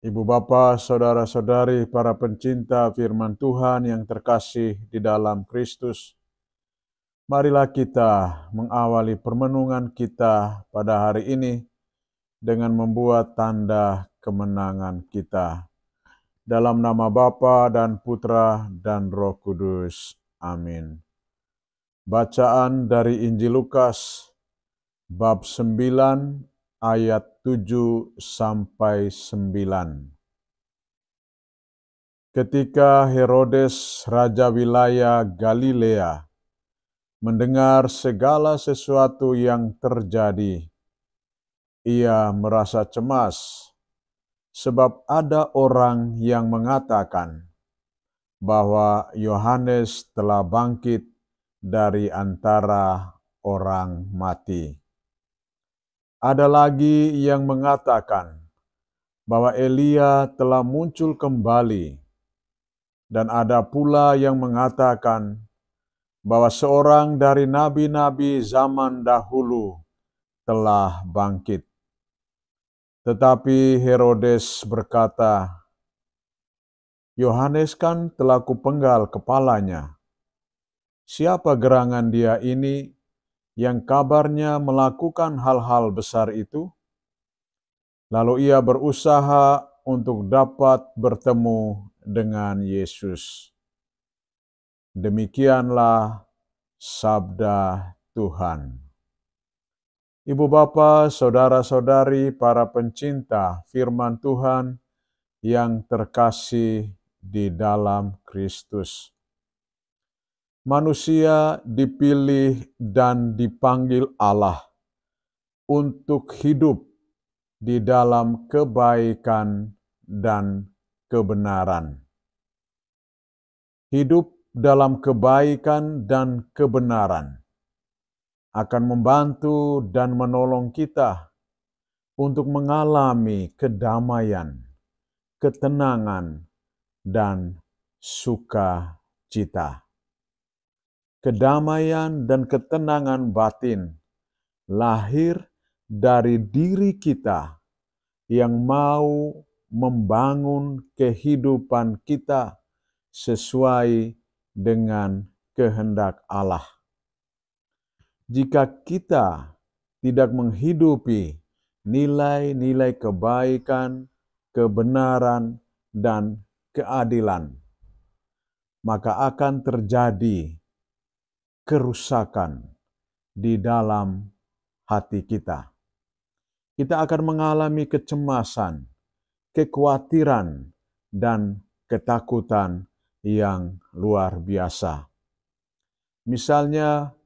Ibu bapa, saudara-saudari, para pencinta firman Tuhan yang terkasih di dalam Kristus, marilah kita mengawali permenungan kita pada hari ini dengan membuat tanda kemenangan kita. Dalam nama Bapa dan Putra dan Roh Kudus. Amin. Bacaan dari Injil Lukas, bab 9, ayat 7-9. Ketika Herodes, raja wilayah Galilea, mendengar segala sesuatu yang terjadi, ia merasa cemas, sebab ada orang yang mengatakan bahwa Yohanes telah bangkit dari antara orang mati. Ada lagi yang mengatakan bahwa Elia telah muncul kembali, dan ada pula yang mengatakan bahwa seorang dari nabi-nabi zaman dahulu telah bangkit. Tetapi Herodes berkata, Yohanes kan telah kupenggal kepalanya. Siapa gerangan dia ini yang kabarnya melakukan hal-hal besar itu? Lalu ia berusaha untuk dapat bertemu dengan Yesus. Demikianlah sabda Tuhan. Ibu bapa, saudara-saudari, para pencinta firman Tuhan yang terkasih di dalam Kristus. Manusia dipilih dan dipanggil Allah untuk hidup di dalam kebaikan dan kebenaran. Hidup dalam kebaikan dan kebenaran akan membantu dan menolong kita untuk mengalami kedamaian, ketenangan, dan sukacita. Kedamaian dan ketenangan batin lahir dari diri kita yang mau membangun kehidupan kita sesuai dengan kehendak Allah. Jika kita tidak menghidupi nilai-nilai kebaikan, kebenaran, dan keadilan, maka akan terjadi kerusakan di dalam hati kita. Kita akan mengalami kecemasan, kekhawatiran, dan ketakutan yang luar biasa. Misalnya,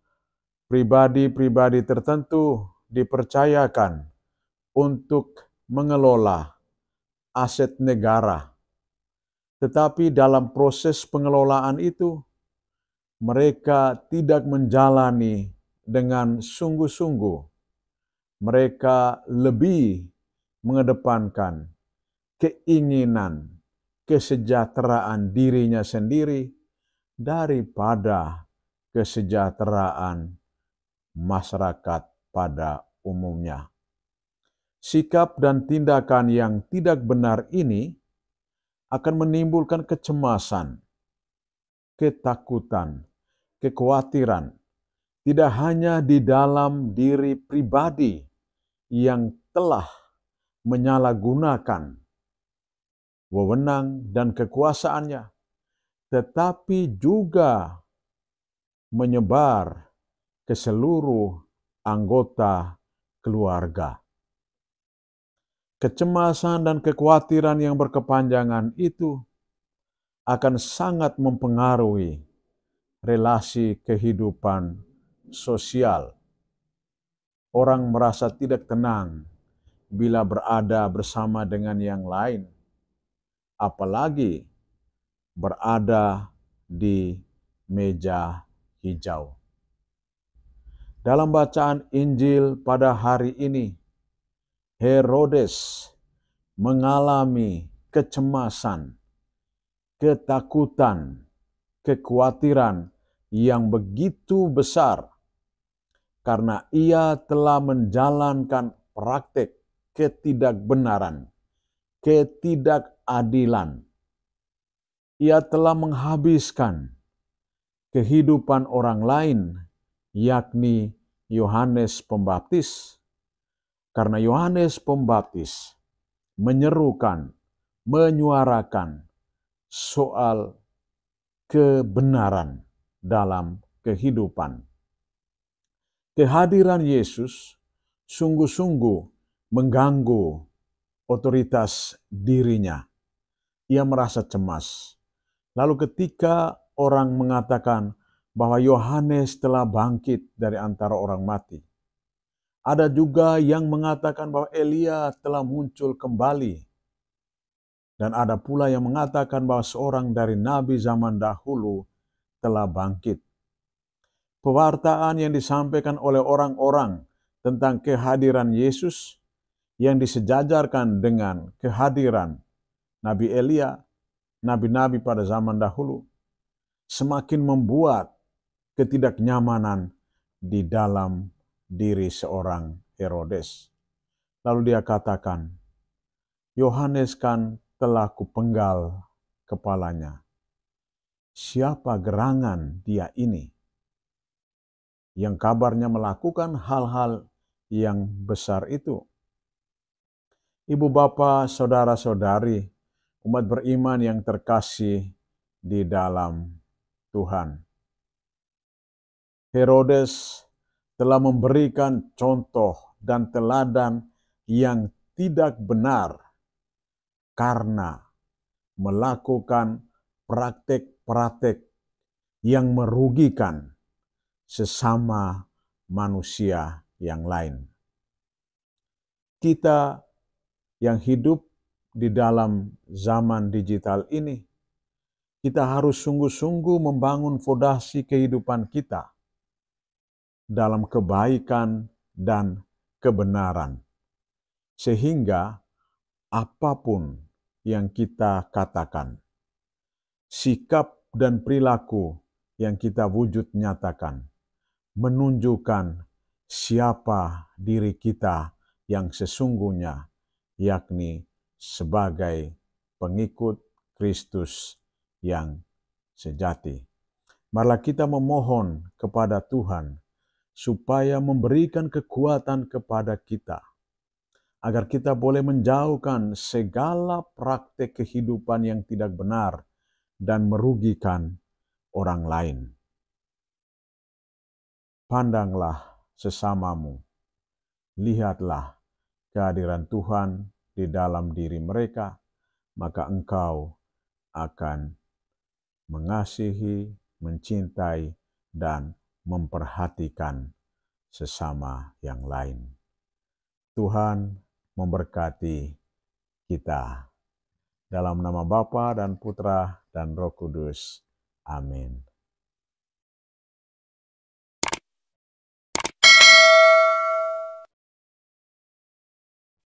pribadi-pribadi tertentu dipercayakan untuk mengelola aset negara. Tetapi dalam proses pengelolaan itu, mereka tidak menjalani dengan sungguh-sungguh. Mereka lebih mengedepankan keinginan, kesejahteraan dirinya sendiri daripada kesejahteraan masyarakat pada umumnya. Sikap dan tindakan yang tidak benar ini akan menimbulkan kecemasan, ketakutan, kekhawatiran, tidak hanya di dalam diri pribadi yang telah menyalahgunakan wewenang dan kekuasaannya, tetapi juga menyebar ke seluruh anggota keluarga. Kecemasan dan kekhawatiran yang berkepanjangan itu akan sangat mempengaruhi relasi kehidupan sosial. Orang merasa tidak tenang bila berada bersama dengan yang lain, apalagi berada di meja hijau. Dalam bacaan Injil pada hari ini, Herodes mengalami kecemasan, ketakutan, kekhawatiran yang begitu besar karena ia telah menjalankan praktek ketidakbenaran ketidakadilan. Ia telah menghabiskan kehidupan orang lain, yakni Yohanes Pembaptis. Karena Yohanes Pembaptis menyerukan, menyuarakan soal kebenaran dalam kehidupan. Kehadiran Yesus sungguh-sungguh mengganggu otoritas dirinya. Ia merasa cemas. Lalu ketika orang mengatakan bahwa Yohanes telah bangkit dari antara orang mati, ada juga yang mengatakan bahwa Elia telah muncul kembali. Dan ada pula yang mengatakan bahwa seorang dari nabi zaman dahulu telah bangkit. Pewartaan yang disampaikan oleh orang-orang tentang kehadiran Yesus yang disejajarkan dengan kehadiran Nabi Elia, nabi-nabi pada zaman dahulu, semakin membuat ketidaknyamanan di dalam diri seorang Herodes. Lalu dia katakan, Yohanes kan telah kupenggal kepalanya. Siapa gerangan dia ini? Yang kabarnya melakukan hal-hal yang besar itu. Ibu bapa, saudara-saudari, umat beriman yang terkasih di dalam Tuhan. Herodes telah memberikan contoh dan teladan yang tidak benar karena melakukan praktek-praktek yang merugikan sesama manusia yang lain. Kita yang hidup di dalam zaman digital ini, kita harus sungguh-sungguh membangun fondasi kehidupan kita dalam kebaikan dan kebenaran. Sehingga apapun yang kita katakan, sikap dan perilaku yang kita wujud nyatakan, menunjukkan siapa diri kita yang sesungguhnya, yakni sebagai pengikut Kristus yang sejati. Marilah kita memohon kepada Tuhan supaya memberikan kekuatan kepada kita, agar kita boleh menjauhkan segala praktek kehidupan yang tidak benar dan merugikan orang lain. Pandanglah sesamamu, lihatlah kehadiran Tuhan di dalam diri mereka, maka engkau akan mengasihi, mencintai, dan memperhatikan sesama yang lain. Tuhan memberkati kita. Dalam nama Bapa dan Putra dan Roh Kudus. Amin.